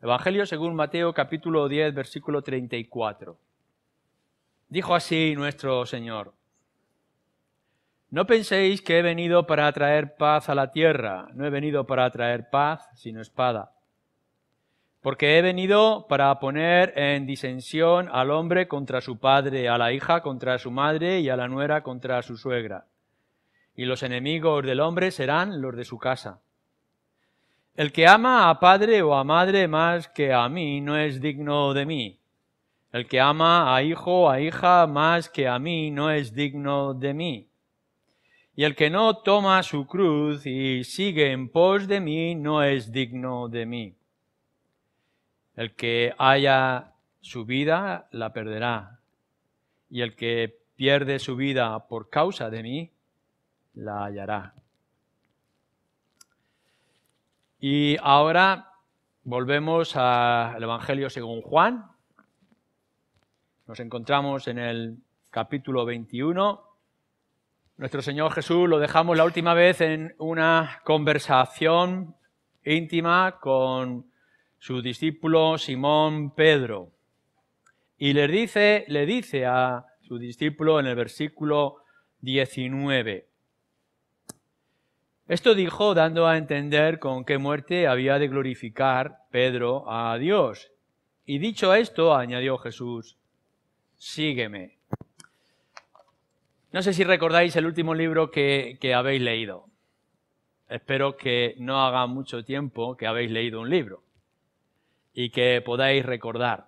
Evangelio según Mateo, capítulo 10, versículo 34. Dijo así nuestro Señor: No penséis que he venido para traer paz a la tierra. No he venido para traer paz, sino espada. Porque he venido para poner en disensión al hombre contra su padre, a la hija contra su madre y a la nuera contra su suegra. Y los enemigos del hombre serán los de su casa. El que ama a padre o a madre más que a mí no es digno de mí. El que ama a hijo o a hija más que a mí no es digno de mí. Y el que no toma su cruz y sigue en pos de mí no es digno de mí. El que haya su vida la perderá. Y el que pierde su vida por causa de mí la hallará. Y ahora volvemos al Evangelio según Juan. Nos encontramos en el capítulo 21. Nuestro Señor Jesús lo dejamos la última vez en una conversación íntima con su discípulo Simón Pedro. Y le dice a su discípulo en el versículo 19. Esto dijo dando a entender con qué muerte había de glorificar Pedro a Dios. Y dicho esto, añadió Jesús: sígueme. No sé si recordáis el último libro que habéis leído. Espero que no haga mucho tiempo que habéis leído un libro y que podáis recordar.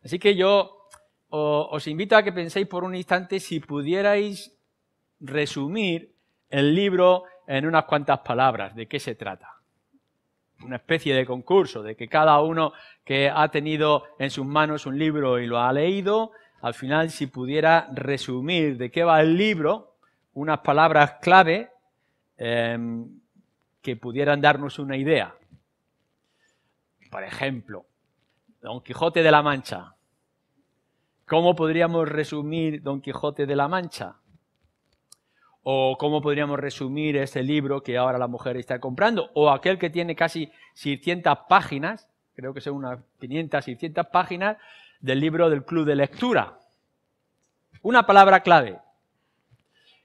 Así que yo os invito a que penséis por un instante si pudierais resumir el libro en unas cuantas palabras. ¿De qué se trata? Una especie de concurso, de que cada uno que ha tenido en sus manos un libro y lo ha leído, al final si pudiera resumir de qué va el libro, unas palabras clave que pudieran darnos una idea. Por ejemplo, Don Quijote de la Mancha. ¿Cómo podríamos resumir Don Quijote de la Mancha? O cómo podríamos resumir ese libro que ahora la mujer está comprando, o aquel que tiene casi 600 páginas, creo que son unas 500, 600 páginas, del libro del Club de Lectura. Una palabra clave.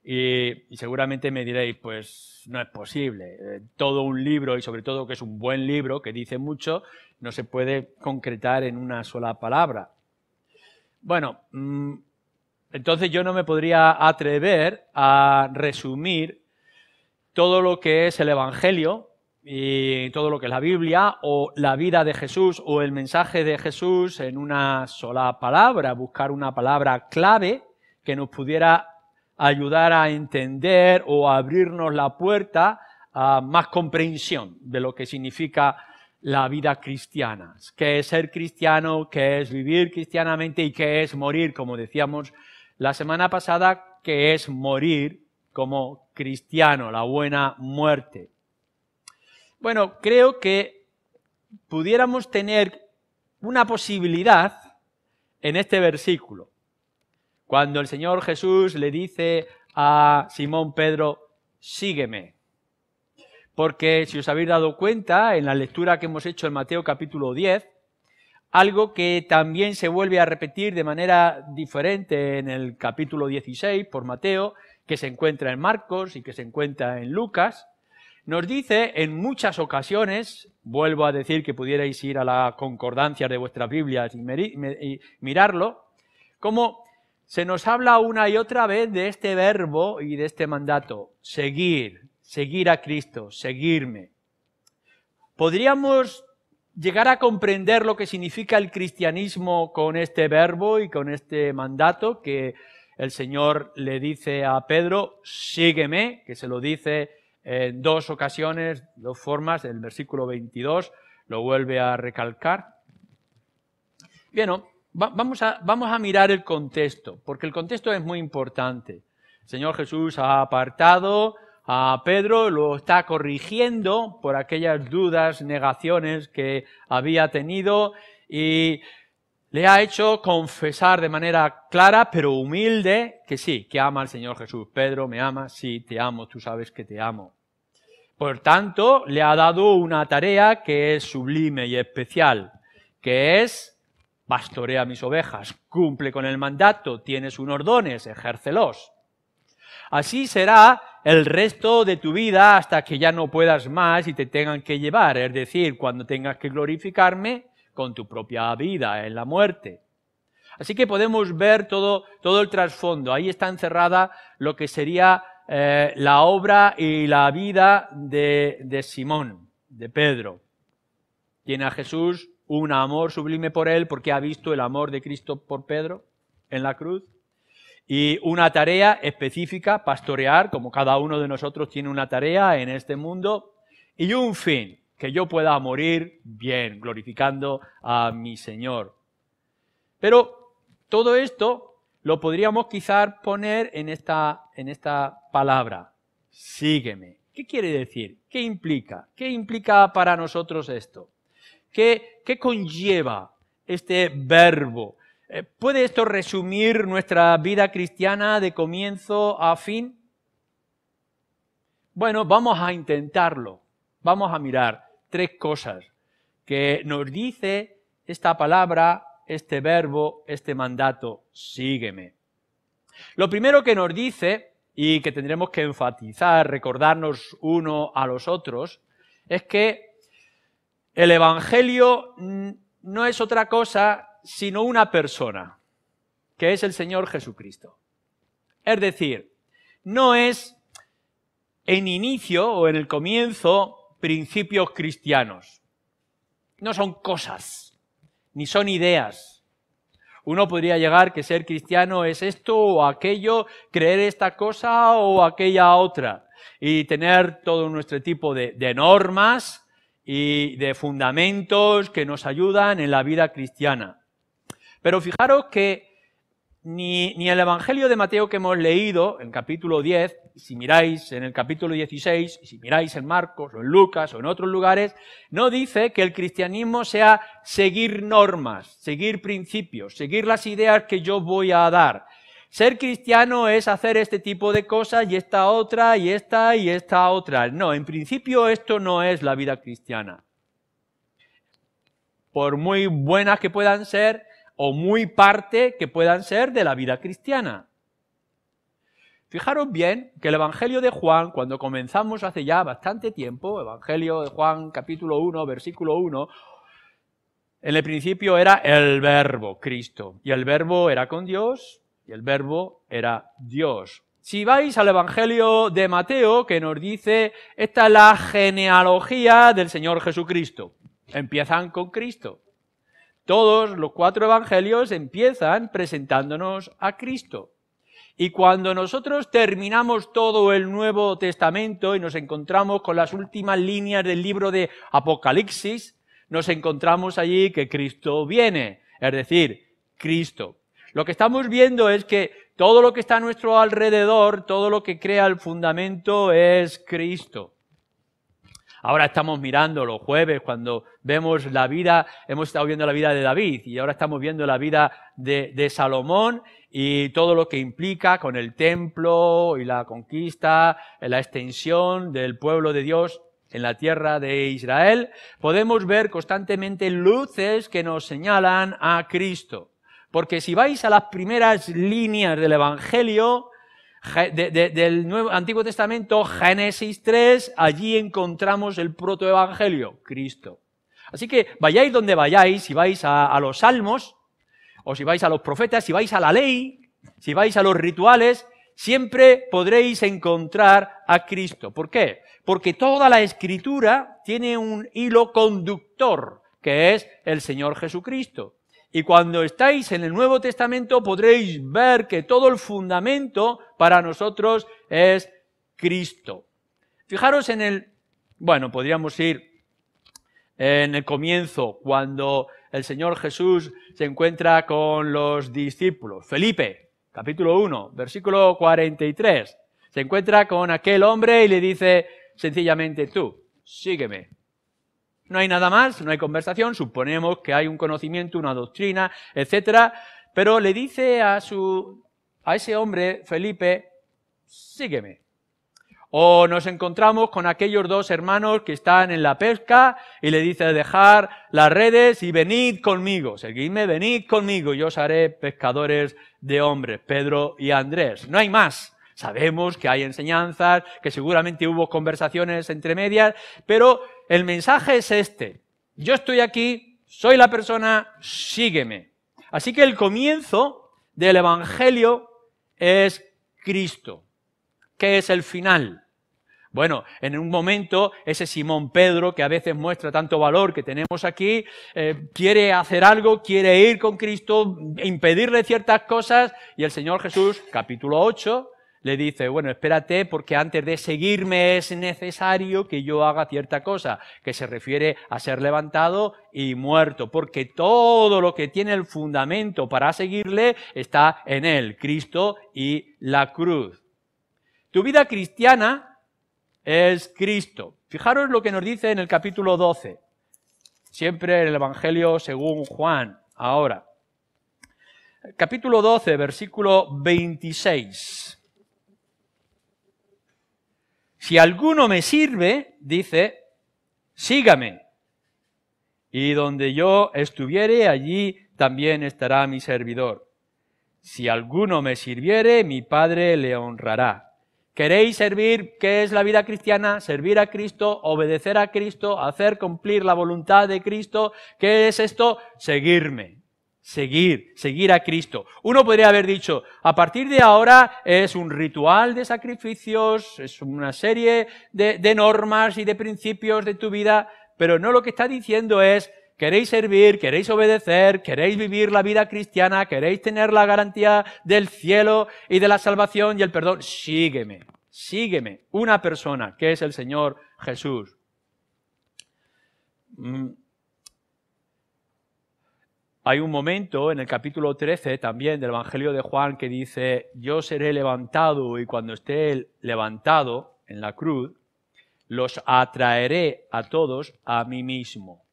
Y seguramente me diréis, pues no es posible. Todo un libro, y sobre todo que es un buen libro, que dice mucho, no se puede concretar en una sola palabra. Bueno, entonces yo no me podría atrever a resumir todo lo que es el Evangelio y todo lo que es la Biblia o la vida de Jesús o el mensaje de Jesús en una sola palabra, buscar una palabra clave que nos pudiera ayudar a entender o a abrirnos la puerta a más comprensión de lo que significa la vida cristiana. ¿Qué es ser cristiano? ¿Qué es vivir cristianamente? ¿Y qué es morir? Como decíamos la semana pasada, que es morir como cristiano, la buena muerte. Bueno, creo que pudiéramos tener una posibilidad en este versículo. Cuando el Señor Jesús le dice a Simón Pedro: sígueme. Porque si os habéis dado cuenta, en la lectura que hemos hecho en Mateo capítulo 10, algo que también se vuelve a repetir de manera diferente en el capítulo 16 por Mateo, que se encuentra en Marcos y que se encuentra en Lucas, nos dice en muchas ocasiones, vuelvo a decir que pudierais ir a la concordancia de vuestras Biblias y mirarlo, como se nos habla una y otra vez de este verbo y de este mandato: seguir a Cristo, seguirme. Podríamos llegar a comprender lo que significa el cristianismo con este verbo y con este mandato que el Señor le dice a Pedro: sígueme, que se lo dice en dos ocasiones, dos formas. El versículo 22 lo vuelve a recalcar. Bien, vamos a mirar el contexto, porque el contexto es muy importante. El Señor Jesús ha apartado a Pedro, lo está corrigiendo por aquellas dudas, negaciones que había tenido y le ha hecho confesar de manera clara pero humilde que sí, que ama al Señor Jesús. Pedro, ¿me amas? Sí, te amo, tú sabes que te amo. Por tanto, le ha dado una tarea que es sublime y especial, que es: pastorea mis ovejas, cumple con el mandato, tienes unos dones, ejércelos. Así será el resto de tu vida hasta que ya no puedas más y te tengan que llevar, es decir, cuando tengas que glorificarme con tu propia vida en la muerte. Así que podemos ver todo el trasfondo. Ahí está encerrada lo que sería la obra y la vida de Simón, de Pedro. Tiene a Jesús un amor sublime por él porque ha visto el amor de Cristo por Pedro en la cruz. Y una tarea específica, pastorear, como cada uno de nosotros tiene una tarea en este mundo. Y un fin, que yo pueda morir bien, glorificando a mi Señor. Pero todo esto lo podríamos quizás poner en esta palabra: sígueme. ¿Qué quiere decir? ¿Qué implica? ¿Qué implica para nosotros esto? ¿Qué conlleva este verbo? ¿Puede esto resumir nuestra vida cristiana de comienzo a fin? Bueno, vamos a intentarlo. Vamos a mirar 3 cosas que nos dice esta palabra, este verbo, este mandato: sígueme. Lo primero que nos dice, y que tendremos que enfatizar, recordarnos uno a los otros, es que el Evangelio no es otra cosa sino una persona, que es el Señor Jesucristo. Es decir, no es en inicio o en el comienzo principios cristianos. No son cosas, ni son ideas. Uno podría llegar que ser cristiano es esto o aquello, creer esta cosa o aquella otra, y tener todo nuestro tipo de normas y de fundamentos que nos ayudan en la vida cristiana. Pero fijaros que ni el Evangelio de Mateo que hemos leído, en capítulo 10, si miráis en el capítulo 16, si miráis en Marcos o en Lucas o en otros lugares, no dice que el cristianismo sea seguir normas, seguir principios, seguir las ideas que yo voy a dar. Ser cristiano es hacer este tipo de cosas y esta otra y esta otra. No, en principio esto no es la vida cristiana. Por muy buenas que puedan ser, o muy parte que puedan ser de la vida cristiana. Fijaros bien que el Evangelio de Juan, cuando comenzamos hace ya bastante tiempo, Evangelio de Juan capítulo 1, versículo 1, en el principio era el Verbo, Cristo, y el Verbo era con Dios, y el Verbo era Dios. Si vais al Evangelio de Mateo, que nos dice, esta es la genealogía del Señor Jesucristo, empiezan con Cristo. Todos los 4 evangelios empiezan presentándonos a Cristo. Y cuando nosotros terminamos todo el Nuevo Testamento y nos encontramos con las últimas líneas del libro de Apocalipsis, nos encontramos allí que Cristo viene, es decir, Cristo. Lo que estamos viendo es que todo lo que está a nuestro alrededor, todo lo que crea el fundamento es Cristo. Ahora estamos mirando los jueves cuando vemos la vida, hemos estado viendo la vida de David y ahora estamos viendo la vida de Salomón y todo lo que implica con el templo y la conquista, la extensión del pueblo de Dios en la tierra de Israel. Podemos ver constantemente luces que nos señalan a Cristo. Porque si vais a las primeras líneas del Evangelio, del Antiguo Testamento, Génesis 3, allí encontramos el protoevangelio, Cristo. Así que vayáis donde vayáis, si vais a los salmos, o si vais a los profetas, si vais a la ley, si vais a los rituales, siempre podréis encontrar a Cristo. ¿Por qué? Porque toda la Escritura tiene un hilo conductor, que es el Señor Jesucristo. Y cuando estáis en el Nuevo Testamento podréis ver que todo el fundamento para nosotros es Cristo. Fijaros podríamos ir en el comienzo, cuando el Señor Jesús se encuentra con los discípulos. Felipe, capítulo 1, versículo 43. Se encuentra con aquel hombre y le dice sencillamente: tú, sígueme. No hay nada más, no hay conversación, suponemos que hay un conocimiento, una doctrina, etcétera, pero le dice a ese hombre, Felipe, sígueme. O nos encontramos con aquellos dos hermanos que están en la pesca y le dice dejar las redes y venid conmigo, seguidme, venid conmigo, yo os haré pescadores de hombres, Pedro y Andrés. No hay más. Sabemos que hay enseñanzas, que seguramente hubo conversaciones entre medias, pero el mensaje es este. Yo estoy aquí, soy la persona, sígueme. Así que el comienzo del Evangelio es Cristo. ¿Qué es el final? Bueno, en un momento ese Simón Pedro, que a veces muestra tanto valor que tenemos aquí, quiere hacer algo, quiere ir con Cristo, impedirle ciertas cosas, y el Señor Jesús, capítulo 8, le dice, bueno, espérate, porque antes de seguirme es necesario que yo haga cierta cosa, que se refiere a ser levantado y muerto, porque todo lo que tiene el fundamento para seguirle está en Él, Cristo y la cruz. Tu vida cristiana es Cristo. Fijaros lo que nos dice en el capítulo 12, siempre el Evangelio según Juan, ahora. Capítulo 12, versículo 26. Si alguno me sirve, dice, sígame, y donde yo estuviere, allí también estará mi servidor. Si alguno me sirviere, mi Padre le honrará. ¿Queréis servir? ¿Qué es la vida cristiana? Servir a Cristo, obedecer a Cristo, hacer cumplir la voluntad de Cristo. ¿Qué es esto? Seguirme. Seguir a Cristo. Uno podría haber dicho, a partir de ahora es un ritual de sacrificios, es una serie de normas y de principios de tu vida, pero no, lo que está diciendo es, queréis servir, queréis obedecer, queréis vivir la vida cristiana, queréis tener la garantía del cielo y de la salvación y el perdón, sígueme, una persona que es el Señor Jesús. Hay un momento en el capítulo 13 también del Evangelio de Juan que dice, yo seré levantado y cuando esté levantado en la cruz, los atraeré a todos a mí mismo.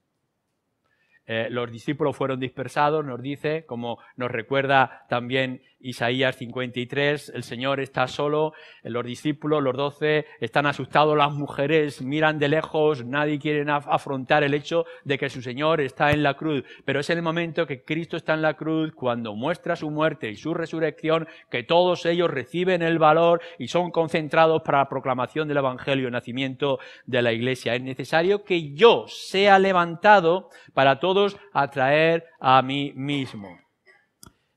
Los discípulos fueron dispersados, nos dice, como nos recuerda también Isaías 53, el Señor está solo, los discípulos, los 12, están asustados, las mujeres miran de lejos, nadie quiere afrontar el hecho de que su Señor está en la cruz. Pero es en el momento que Cristo está en la cruz, cuando muestra su muerte y su resurrección, que todos ellos reciben el valor y son concentrados para la proclamación del Evangelio, el nacimiento de la Iglesia. Es necesario que yo sea levantado para todos atraer a mí mismo.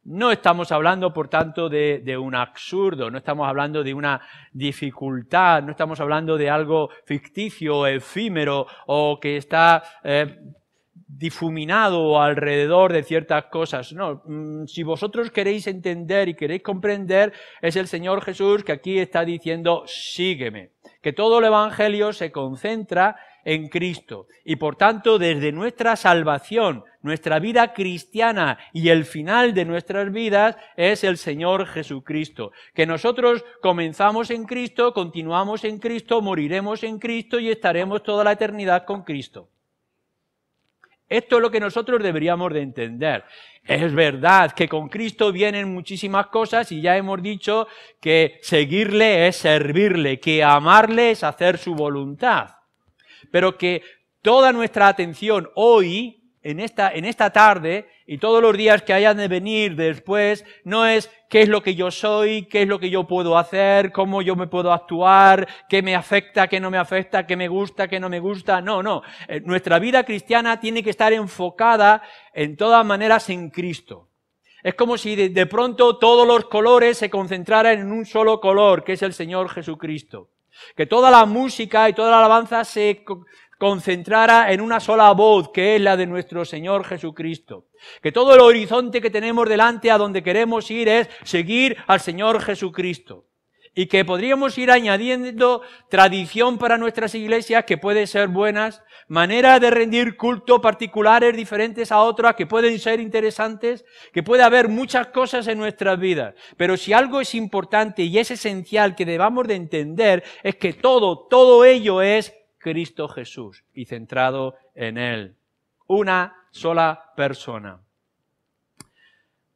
No estamos hablando, por tanto, de un absurdo, no estamos hablando de una dificultad, no estamos hablando de algo ficticio, efímero o que está difuminado alrededor de ciertas cosas. No, si vosotros queréis entender y queréis comprender, es el Señor Jesús que aquí está diciendo, sígueme. Que todo el Evangelio se concentra en Cristo. Y por tanto, desde nuestra salvación, nuestra vida cristiana y el final de nuestras vidas es el Señor Jesucristo. Que nosotros comenzamos en Cristo, continuamos en Cristo, moriremos en Cristo y estaremos toda la eternidad con Cristo. Esto es lo que nosotros deberíamos de entender. Es verdad que con Cristo vienen muchísimas cosas y ya hemos dicho que seguirle es servirle, que amarle es hacer su voluntad. Pero que toda nuestra atención hoy, en esta tarde, y todos los días que hayan de venir después, no es qué es lo que yo soy, qué es lo que yo puedo hacer, cómo yo me puedo actuar, qué me afecta, qué no me afecta, qué me gusta, qué no me gusta. No. Nuestra vida cristiana tiene que estar enfocada en todas maneras en Cristo. Es como si de pronto todos los colores se concentraran en un solo color, que es el Señor Jesucristo. Que toda la música y toda la alabanza se concentrara en una sola voz, que es la de nuestro Señor Jesucristo. Que todo el horizonte que tenemos delante a donde queremos ir es seguir al Señor Jesucristo. Y que podríamos ir añadiendo tradición para nuestras iglesias que pueden ser buenas, maneras de rendir culto particulares diferentes a otras que pueden ser interesantes, que puede haber muchas cosas en nuestras vidas. Pero si algo es importante y es esencial que debamos de entender es que todo ello es Cristo Jesús y centrado en Él. Una sola persona.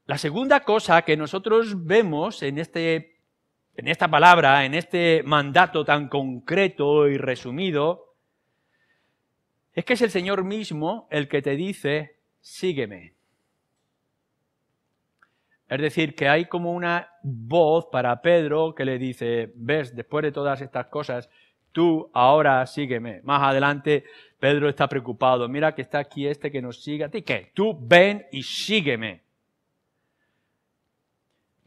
La segunda cosa que nosotros vemos en este en esta palabra, en este mandato tan concreto y resumido, es que es el Señor mismo el que te dice, sígueme. Es decir, que hay como una voz para Pedro que le dice, ves, después de todas estas cosas, tú ahora sígueme. Más adelante Pedro está preocupado, mira que está aquí este que nos sigue. ¿A ti qué? Tú ven y sígueme.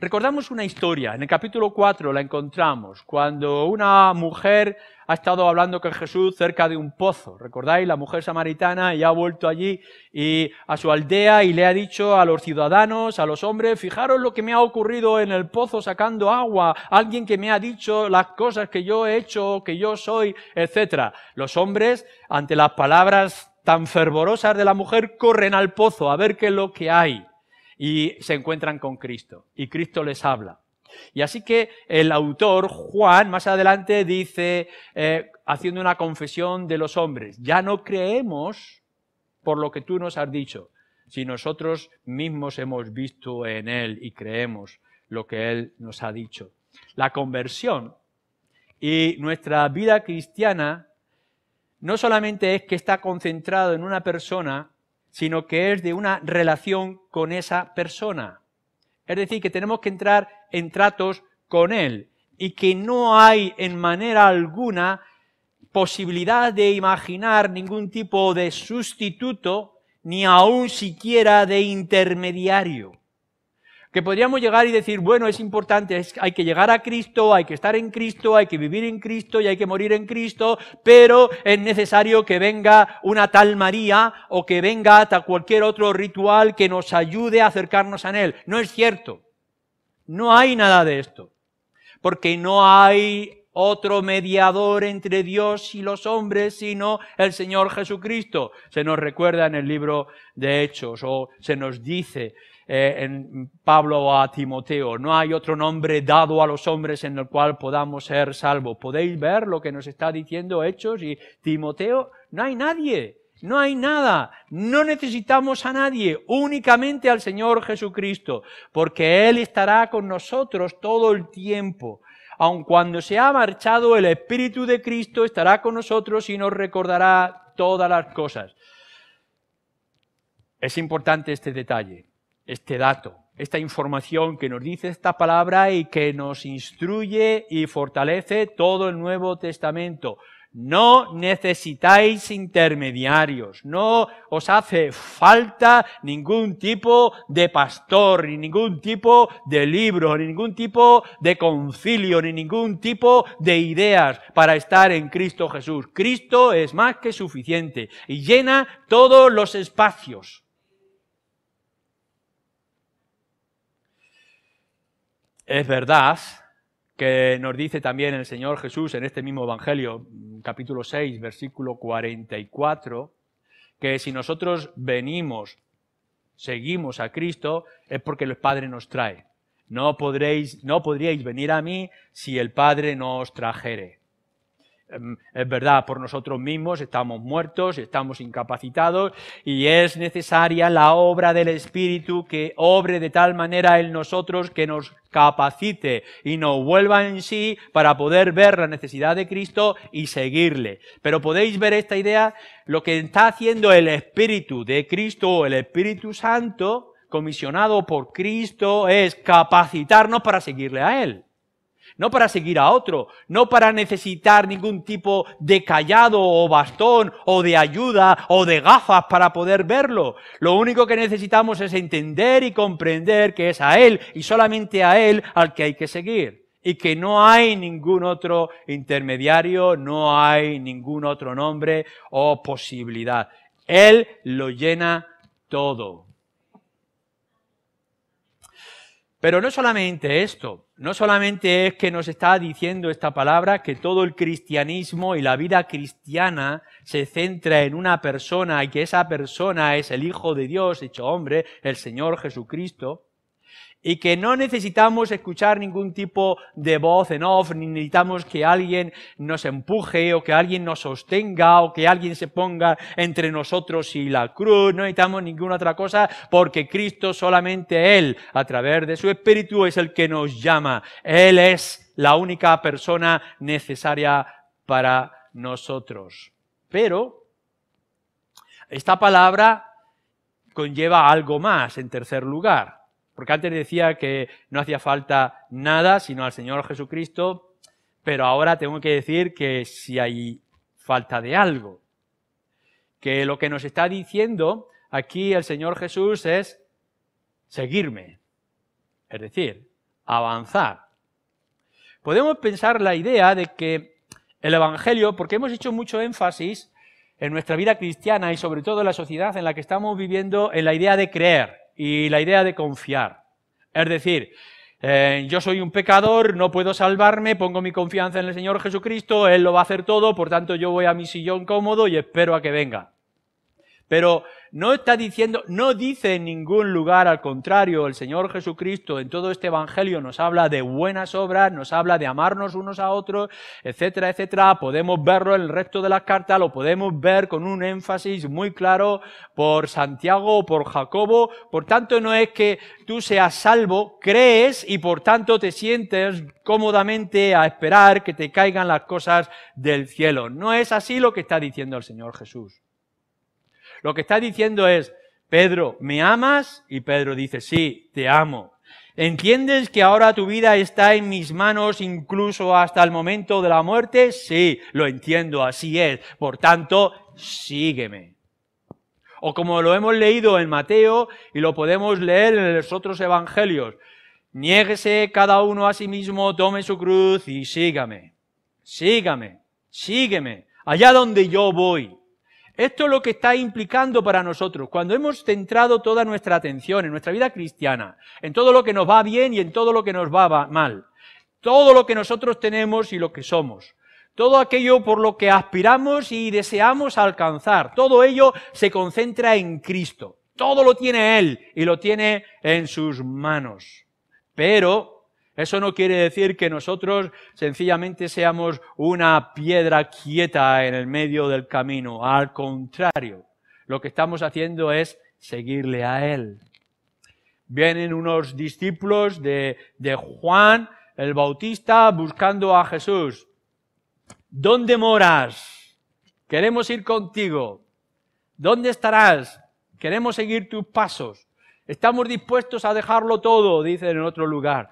Recordamos una historia, en el capítulo 4 la encontramos, cuando una mujer ha estado hablando con Jesús cerca de un pozo. ¿Recordáis? La mujer samaritana y ha vuelto allí y a su aldea y le ha dicho a los ciudadanos, a los hombres, fijaros lo que me ha ocurrido en el pozo sacando agua, alguien que me ha dicho las cosas que yo he hecho, que yo soy, etc. Los hombres, ante las palabras tan fervorosas de la mujer, corren al pozo a ver qué es lo que hay. Y se encuentran con Cristo, y Cristo les habla. Y así que el autor, Juan, más adelante dice, haciendo una confesión de los hombres, ya no creemos por lo que tú nos has dicho, si nosotros mismos hemos visto en Él y creemos lo que Él nos ha dicho. La conversión y nuestra vida cristiana no solamente es que está concentrado en una persona, sino que es de una relación con esa persona. Es decir, que tenemos que entrar en tratos con Él y que no hay en manera alguna posibilidad de imaginar ningún tipo de sustituto, ni aun siquiera de intermediario. Que podríamos llegar y decir, bueno, es importante, hay que llegar a Cristo, hay que estar en Cristo, hay que vivir en Cristo y hay que morir en Cristo, pero es necesario que venga una tal María o que venga hasta cualquier otro ritual que nos ayude a acercarnos a Él. No es cierto. No hay nada de esto. Porque no hay otro mediador entre Dios y los hombres, sino el Señor Jesucristo. Se nos recuerda en el libro de Hechos, o se nos dice en Pablo a Timoteo, no hay otro nombre dado a los hombres en el cual podamos ser salvos. ¿Podéis ver lo que nos está diciendo Hechos y Timoteo? No hay nadie, no hay nada, no necesitamos a nadie, únicamente al Señor Jesucristo, porque Él estará con nosotros todo el tiempo. Aun cuando se ha marchado, el Espíritu de Cristo estará con nosotros y nos recordará todas las cosas. Es importante este detalle, este dato, esta información que nos dice esta palabra y que nos instruye y fortalece todo el Nuevo Testamento. No necesitáis intermediarios, no os hace falta ningún tipo de pastor, ni ningún tipo de libro, ni ningún tipo de concilio, ni ningún tipo de ideas para estar en Cristo Jesús. Cristo es más que suficiente y llena todos los espacios. Es verdad que nos dice también el Señor Jesús en este mismo Evangelio, capítulo 6, versículo 44, que si nosotros seguimos a Cristo, es porque el Padre nos trae. No podríais venir a mí si el Padre no os trajere. Es verdad, por nosotros mismos estamos muertos, estamos incapacitados y es necesaria la obra del Espíritu que obre de tal manera en nosotros que nos capacite y nos vuelva en sí para poder ver la necesidad de Cristo y seguirle. Pero podéis ver esta idea, lo que está haciendo el Espíritu de Cristo o el Espíritu Santo, comisionado por Cristo, es capacitarnos para seguirle a Él. No para seguir a otro, no para necesitar ningún tipo de cayado o bastón o de ayuda o de gafas para poder verlo. Lo único que necesitamos es entender y comprender que es a Él y solamente a Él al que hay que seguir. Y que no hay ningún otro intermediario, no hay ningún otro nombre o posibilidad. Él lo llena todo. Pero no solamente esto, no solamente es que nos está diciendo esta palabra que todo el cristianismo y la vida cristiana se centra en una persona y que esa persona es el Hijo de Dios hecho hombre, el Señor Jesucristo, y que no necesitamos escuchar ningún tipo de voz en off, ni necesitamos que alguien nos empuje o que alguien nos sostenga o que alguien se ponga entre nosotros y la cruz. No necesitamos ninguna otra cosa porque Cristo, solamente Él, a través de su Espíritu, es el que nos llama. Él es la única persona necesaria para nosotros. Pero esta palabra conlleva algo más en tercer lugar. Porque antes decía que no hacía falta nada sino al Señor Jesucristo, pero ahora tengo que decir que si hay falta de algo. Que lo que nos está diciendo aquí el Señor Jesús es seguirme, es decir, avanzar. Podemos pensar la idea de que el Evangelio, porque hemos hecho mucho énfasis en nuestra vida cristiana y sobre todo en la sociedad en la que estamos viviendo, en la idea de creer y la idea de confiar. Es decir, yo soy un pecador, no puedo salvarme, pongo mi confianza en el Señor Jesucristo, Él lo va a hacer todo, por tanto yo voy a mi sillón cómodo y espero a que venga. Pero no está diciendo, no dice en ningún lugar, al contrario, el Señor Jesucristo en todo este Evangelio nos habla de buenas obras, nos habla de amarnos unos a otros, etcétera, etcétera. Podemos verlo en el resto de las cartas, lo podemos ver con un énfasis muy claro por Santiago o por Jacobo. Por tanto, no es que tú seas salvo, crees y por tanto te sientes cómodamente a esperar que te caigan las cosas del cielo. No es así lo que está diciendo el Señor Jesús. Lo que está diciendo es, Pedro, ¿me amas? Y Pedro dice, sí, te amo. ¿Entiendes que ahora tu vida está en mis manos incluso hasta el momento de la muerte? Sí, lo entiendo, así es. Por tanto, sígueme. O como lo hemos leído en Mateo y lo podemos leer en los otros evangelios, niéguese cada uno a sí mismo, tome su cruz y sígame. Sígame, sígueme, allá donde yo voy. Esto es lo que está implicando para nosotros. Cuando hemos centrado toda nuestra atención en nuestra vida cristiana, en todo lo que nos va bien y en todo lo que nos va mal, todo lo que nosotros tenemos y lo que somos, todo aquello por lo que aspiramos y deseamos alcanzar, todo ello se concentra en Cristo. Todo lo tiene Él y lo tiene en sus manos. Pero eso no quiere decir que nosotros sencillamente seamos una piedra quieta en el medio del camino. Al contrario, lo que estamos haciendo es seguirle a Él. Vienen unos discípulos de Juan el Bautista buscando a Jesús. ¿Dónde moras? Queremos ir contigo. ¿Dónde estarás? Queremos seguir tus pasos. Estamos dispuestos a dejarlo todo, dicen en otro lugar.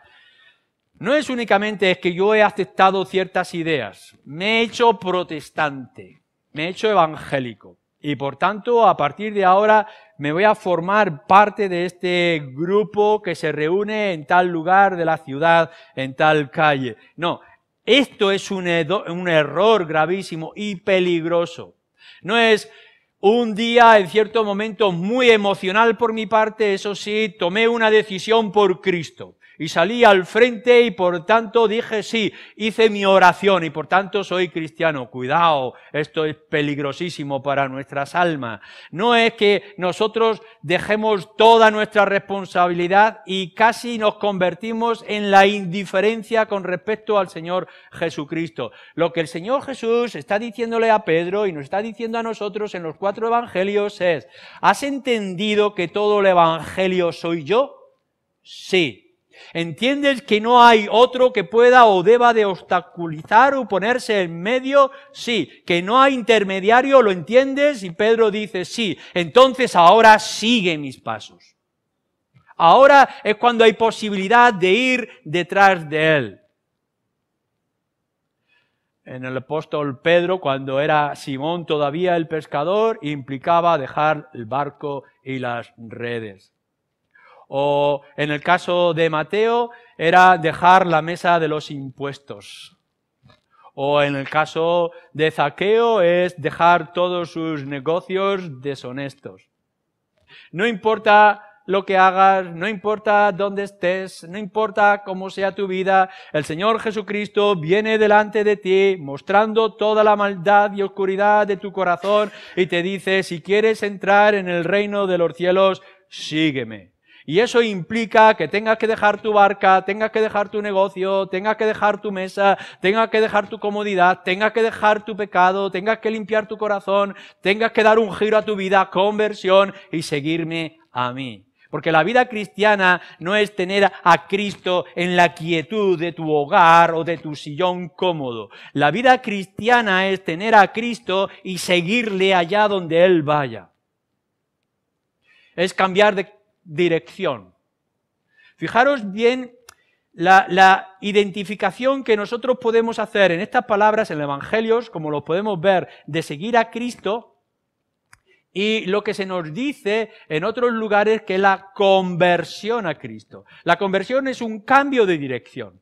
No es únicamente es que yo he aceptado ciertas ideas, me he hecho protestante, me he hecho evangélico y por tanto a partir de ahora me voy a formar parte de este grupo que se reúne en tal lugar de la ciudad, en tal calle. No, esto es un error gravísimo y peligroso. No es un día, en cierto momento, muy emocional por mi parte, eso sí, tomé una decisión por Cristo. Y salí al frente y por tanto dije sí, hice mi oración y por tanto soy cristiano. Cuidado, esto es peligrosísimo para nuestras almas. No es que nosotros dejemos toda nuestra responsabilidad y casi nos convertimos en la indiferencia con respecto al Señor Jesucristo. Lo que el Señor Jesús está diciéndole a Pedro y nos está diciendo a nosotros en los 4 evangelios es, ¿has entendido que todo el evangelio soy yo? Sí. ¿Entiendes que no hay otro que pueda o deba de obstaculizar o ponerse en medio? Sí. ¿Que no hay intermediario? ¿Lo entiendes? Y Pedro dice sí. Entonces ahora sigue mis pasos. Ahora es cuando hay posibilidad de ir detrás de Él. En el apóstol Pedro, cuando era Simón todavía el pescador, implicaba dejar el barco y las redes. O en el caso de Mateo, era dejar la mesa de los impuestos. O en el caso de Zaqueo, es dejar todos sus negocios deshonestos. No importa lo que hagas, no importa dónde estés, no importa cómo sea tu vida, el Señor Jesucristo viene delante de ti mostrando toda la maldad y oscuridad de tu corazón y te dice, si quieres entrar en el reino de los cielos, sígueme. Y eso implica que tengas que dejar tu barca, tengas que dejar tu negocio, tengas que dejar tu mesa, tengas que dejar tu comodidad, tengas que dejar tu pecado, tengas que limpiar tu corazón, tengas que dar un giro a tu vida, conversión y seguirme a mí. Porque la vida cristiana no es tener a Cristo en la quietud de tu hogar o de tu sillón cómodo. La vida cristiana es tener a Cristo y seguirle allá donde Él vaya. Es cambiar de dirección. Fijaros bien la identificación que nosotros podemos hacer en estas palabras, en el Evangelio, como lo podemos ver, de seguir a Cristo, y lo que se nos dice en otros lugares que es la conversión a Cristo. La conversión es un cambio de dirección.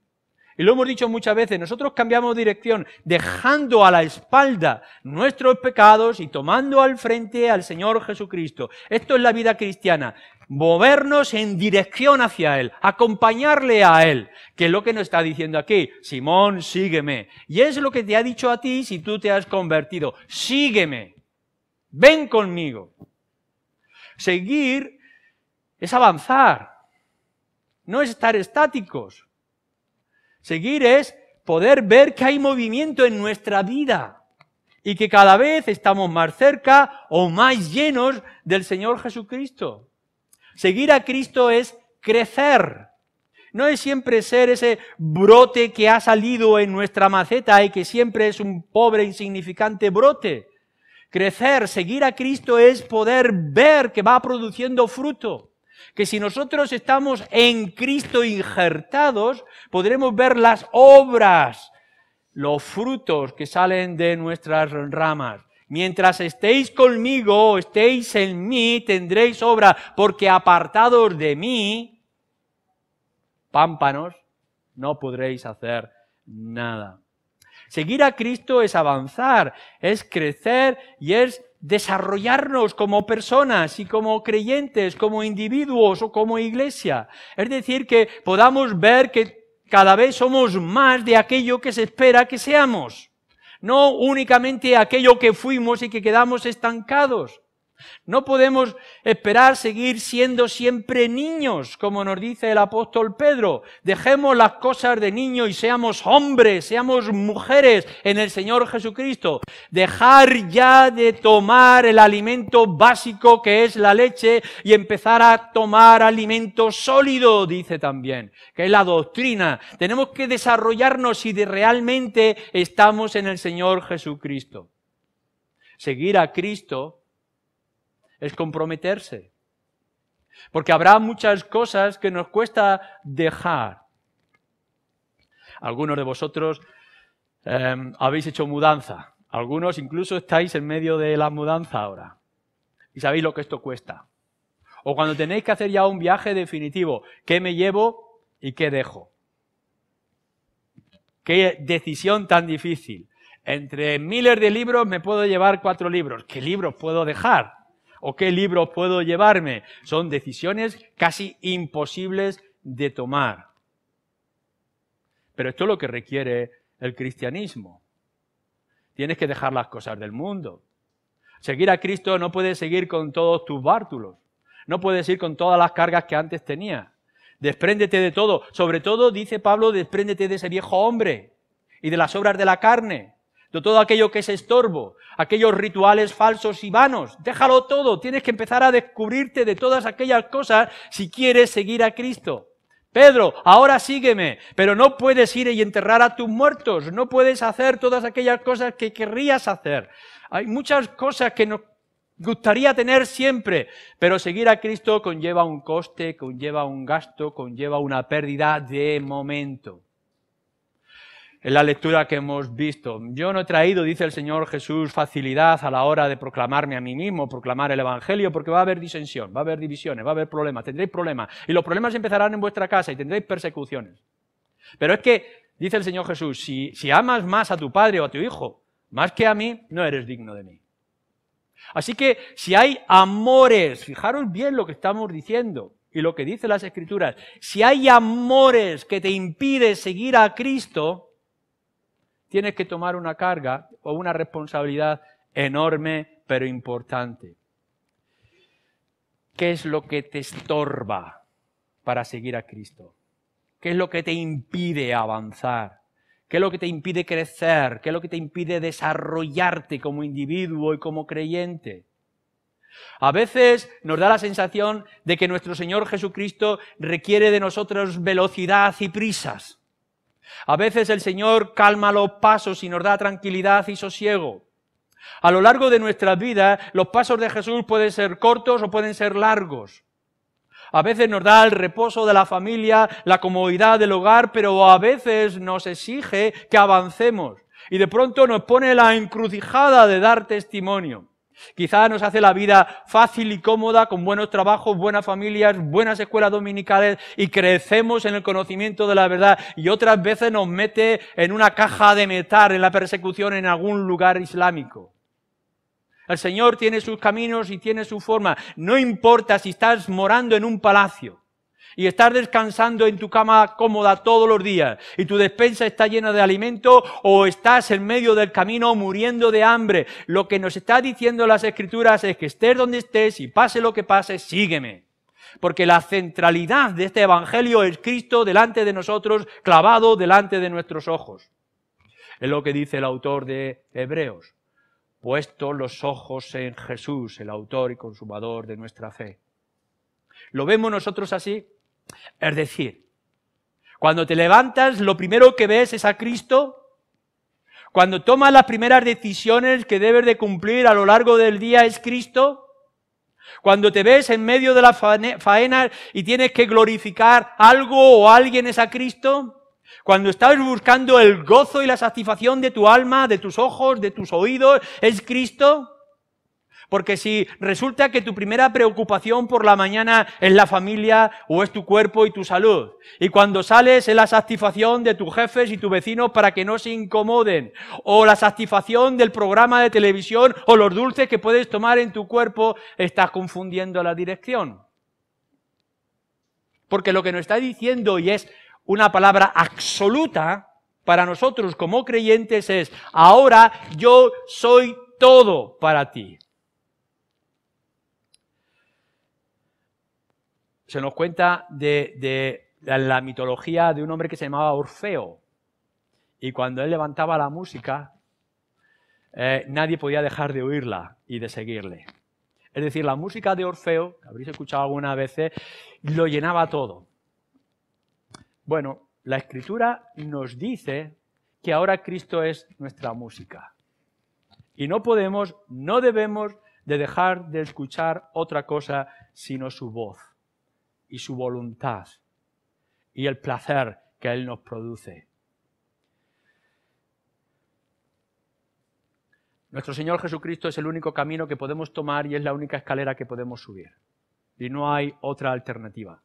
Y lo hemos dicho muchas veces, nosotros cambiamos de dirección dejando a la espalda nuestros pecados y tomando al frente al Señor Jesucristo. Esto es la vida cristiana, movernos en dirección hacia Él, acompañarle a Él, que es lo que nos está diciendo aquí. Simón, sígueme. Y es lo que te ha dicho a ti si tú te has convertido. Sígueme. Ven conmigo. Seguir es avanzar, no es estar estáticos. Seguir es poder ver que hay movimiento en nuestra vida y que cada vez estamos más cerca o más llenos del Señor Jesucristo. Seguir a Cristo es crecer. No es siempre ser ese brote que ha salido en nuestra maceta y que siempre es un pobre, insignificante brote. Crecer, seguir a Cristo es poder ver que va produciendo fruto. Que si nosotros estamos en Cristo injertados, podremos ver las obras, los frutos que salen de nuestras ramas. Mientras estéis conmigo, estéis en mí, tendréis obra, porque apartados de mí, pámpanos, no podréis hacer nada. Seguir a Cristo es avanzar, es crecer y es desarrollarnos como personas y como creyentes, como individuos o como iglesia. Es decir, que podamos ver que cada vez somos más de aquello que se espera que seamos. No únicamente aquello que fuimos y que quedamos estancados. No podemos esperar seguir siendo siempre niños, como nos dice el apóstol Pedro. Dejemos las cosas de niño y seamos hombres, seamos mujeres en el Señor Jesucristo. Dejar ya de tomar el alimento básico que es la leche y empezar a tomar alimento sólido, dice también, que es la doctrina. Tenemos que desarrollarnos si realmente estamos en el Señor Jesucristo. Seguir a Cristo es comprometerse, porque habrá muchas cosas que nos cuesta dejar. Algunos de vosotros habéis hecho mudanza, algunos incluso estáis en medio de la mudanza ahora, y sabéis lo que esto cuesta. O cuando tenéis que hacer ya un viaje definitivo, ¿qué me llevo y qué dejo? Qué decisión tan difícil. Entre miles de libros me puedo llevar 4 libros. ¿Qué libros puedo dejar? ¿O qué libros puedo llevarme? Son decisiones casi imposibles de tomar. Pero esto es lo que requiere el cristianismo. Tienes que dejar las cosas del mundo. Seguir a Cristo no puedes seguir con todos tus bártulos. No puedes ir con todas las cargas que antes tenías. Despréndete de todo. Sobre todo, dice Pablo, despréndete de ese viejo hombre y de las obras de la carne. De todo aquello que es estorbo, aquellos rituales falsos y vanos. Déjalo todo, tienes que empezar a descubrirte de todas aquellas cosas si quieres seguir a Cristo. Pedro, ahora sígueme, pero no puedes ir y enterrar a tus muertos, no puedes hacer todas aquellas cosas que querrías hacer. Hay muchas cosas que nos gustaría tener siempre, pero seguir a Cristo conlleva un coste, conlleva un gasto, conlleva una pérdida de momento. En la lectura que hemos visto, yo no he traído, dice el Señor Jesús, facilidad a la hora de proclamarme a mí mismo, proclamar el Evangelio, porque va a haber disensión, va a haber divisiones, va a haber problemas, tendréis problemas, y los problemas empezarán en vuestra casa y tendréis persecuciones. Pero es que, dice el Señor Jesús, si amas más a tu padre o a tu hijo, más que a mí, no eres digno de mí. Así que, si hay amores, fijaros bien lo que estamos diciendo y lo que dicen las Escrituras, si hay amores que te impiden seguir a Cristo, tienes que tomar una carga o una responsabilidad enorme pero importante. ¿Qué es lo que te estorba? para seguir a Cristo? ¿Qué es lo que te impide avanzar? ¿Qué es lo que te impide crecer? ¿Qué es lo que te impide desarrollarte como individuo y como creyente? A veces nos da la sensación de que nuestro Señor Jesucristo requiere de nosotros velocidad y prisas. A veces el Señor calma los pasos y nos da tranquilidad y sosiego. A lo largo de nuestras vidas, los pasos de Jesús pueden ser cortos o pueden ser largos. A veces nos da el reposo de la familia, la comodidad del hogar, pero a veces nos exige que avancemos. Y de pronto nos pone la encrucijada de dar testimonio. Quizás nos hace la vida fácil y cómoda, con buenos trabajos, buenas familias, buenas escuelas dominicales, y crecemos en el conocimiento de la verdad. Y otras veces nos mete en una caja de metal en la persecución en algún lugar islámico. El Señor tiene sus caminos y tiene su forma. No importa si estás morando en un palacio y estás descansando en tu cama cómoda todos los días y tu despensa está llena de alimento, o estás en medio del camino muriendo de hambre. Lo que nos está diciendo las Escrituras es que estés donde estés y pase lo que pase, sígueme. Porque la centralidad de este Evangelio es Cristo delante de nosotros, clavado delante de nuestros ojos. Es lo que dice el autor de Hebreos. Puestos los ojos en Jesús, el autor y consumador de nuestra fe. ¿Lo vemos nosotros así? Es decir, cuando te levantas, lo primero que ves es a Cristo. Cuando tomas las primeras decisiones que debes de cumplir a lo largo del día es Cristo. Cuando te ves en medio de la faena y tienes que glorificar algo o alguien es a Cristo. Cuando estás buscando el gozo y la satisfacción de tu alma, de tus ojos, de tus oídos, ¿es Cristo? Porque si resulta que tu primera preocupación por la mañana es la familia o es tu cuerpo y tu salud, y cuando sales es la satisfacción de tus jefes y tus vecinos para que no se incomoden, o la satisfacción del programa de televisión o los dulces que puedes tomar en tu cuerpo, estás confundiendo la dirección. Porque lo que nos está diciendo, y es una palabra absoluta para nosotros como creyentes, es: ahora yo soy todo para ti. Se nos cuenta de la mitología de un hombre que se llamaba Orfeo. Y cuando él levantaba la música, nadie podía dejar de oírla y de seguirle. Es decir, la música de Orfeo, que habréis escuchado algunas veces, lo llenaba todo. Bueno, la Escritura nos dice que ahora Cristo es nuestra música. Y no podemos, no debemos de dejar de escuchar otra cosa sino su voz y su voluntad y el placer que Él nos produce. Nuestro Señor Jesucristo es el único camino que podemos tomar y es la única escalera que podemos subir. Y no hay otra alternativa.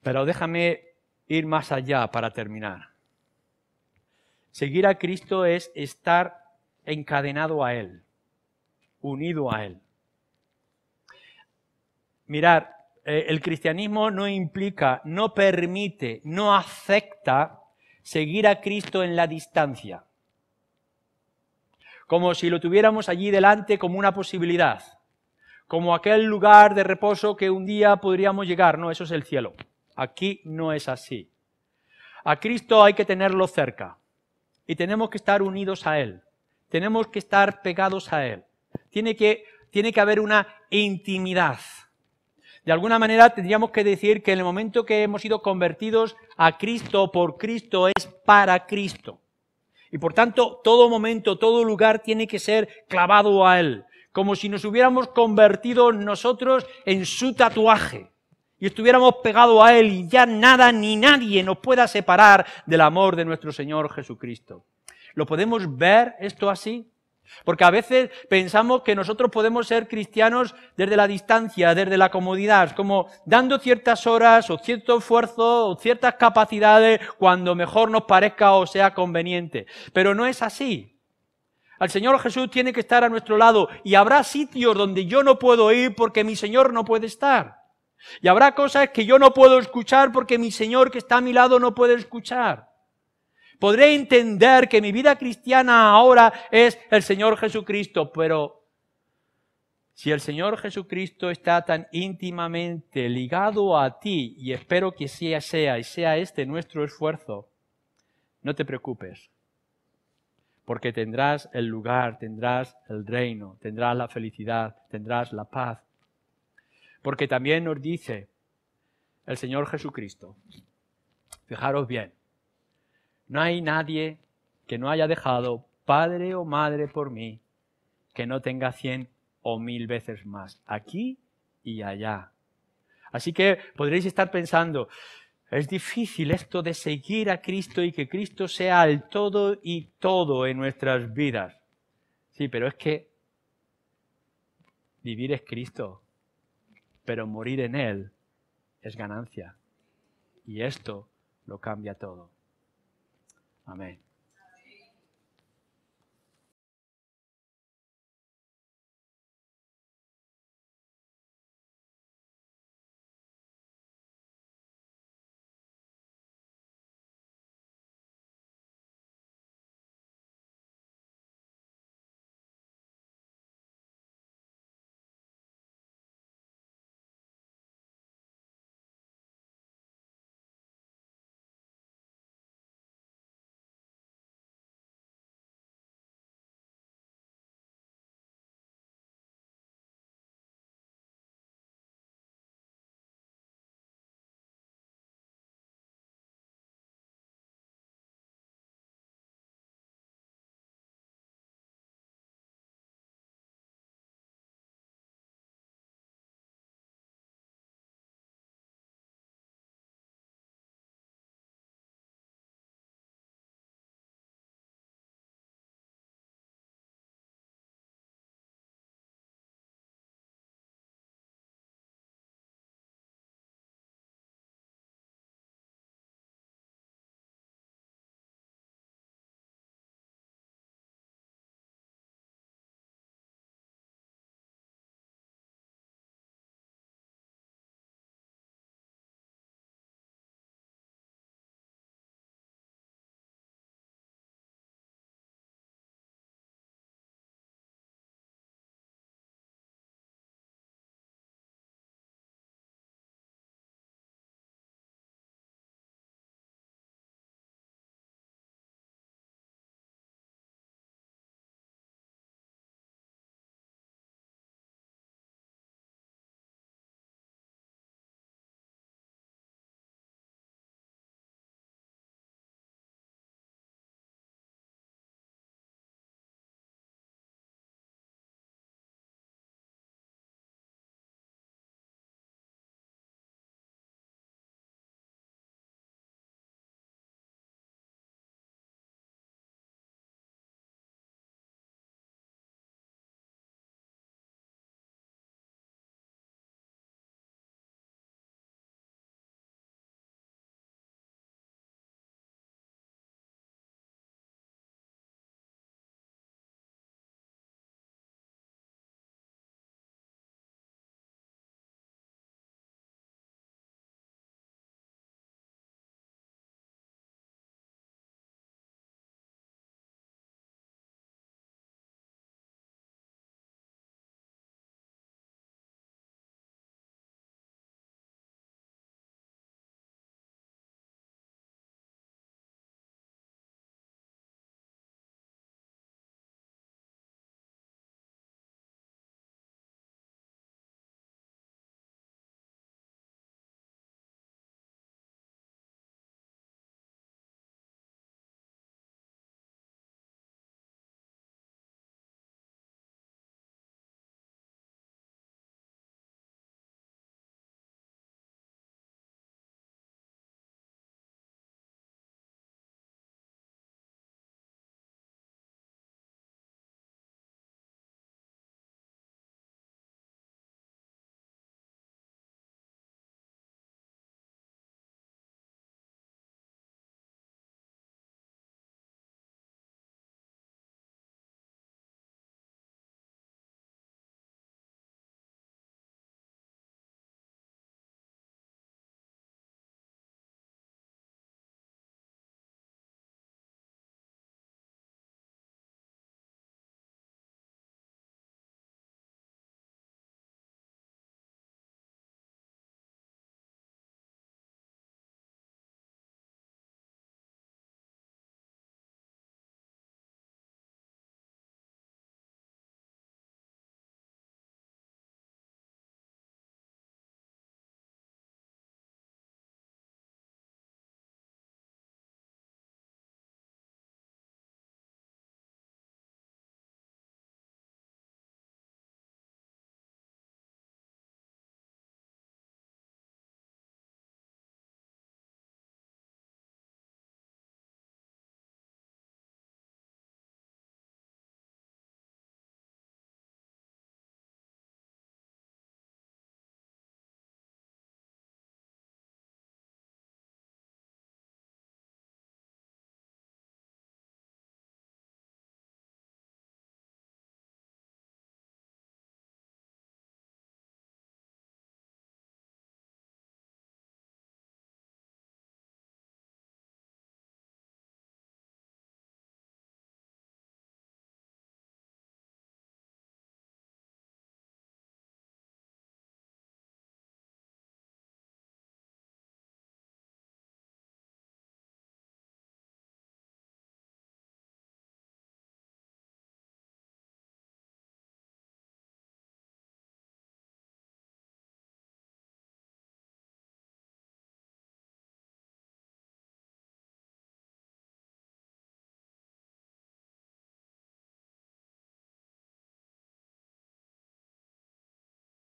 Pero déjame ir más allá para terminar. Seguir a Cristo es estar encadenado a Él, unido a Él. Mirad, el cristianismo no implica, no permite, no acepta seguir a Cristo en la distancia. Como si lo tuviéramos allí delante como una posibilidad. Como aquel lugar de reposo que un día podríamos llegar. No, eso es el cielo. Aquí no es así. A Cristo hay que tenerlo cerca. Y tenemos que estar unidos a Él. Tenemos que estar pegados a Él. Tiene que haber una intimidad. De alguna manera tendríamos que decir que en el momento que hemos sido convertidos a Cristo por Cristo es para Cristo. Y por tanto, todo momento, todo lugar tiene que ser clavado a Él. Como si nos hubiéramos convertido nosotros en su tatuaje. Y estuviéramos pegados a Él y ya nada ni nadie nos pueda separar del amor de nuestro Señor Jesucristo. ¿Lo podemos ver esto así? Porque a veces pensamos que nosotros podemos ser cristianos desde la distancia, desde la comodidad, como dando ciertas horas o cierto esfuerzo o ciertas capacidades cuando mejor nos parezca o sea conveniente. Pero no es así. El Señor Jesús tiene que estar a nuestro lado y habrá sitios donde yo no puedo ir porque mi Señor no puede estar. Y habrá cosas que yo no puedo escuchar porque mi Señor que está a mi lado no puede escuchar. Podré entender que mi vida cristiana ahora es el Señor Jesucristo, pero Si el Señor Jesucristo está tan íntimamente ligado a ti, y espero que sea este nuestro esfuerzo, no te preocupes, porque tendrás el lugar, tendrás el reino, tendrás la felicidad, tendrás la paz. Porque también nos dice el Señor Jesucristo, fijaros bien, no hay nadie que no haya dejado padre o madre por mí que no tenga 100 o 1000 veces más, aquí y allá. Así que podréis estar pensando, es difícil esto de seguir a Cristo y que Cristo sea el todo y todo en nuestras vidas. Sí, pero es que vivir es Cristo, pero morir en Él es ganancia. Y esto lo cambia todo. Amén.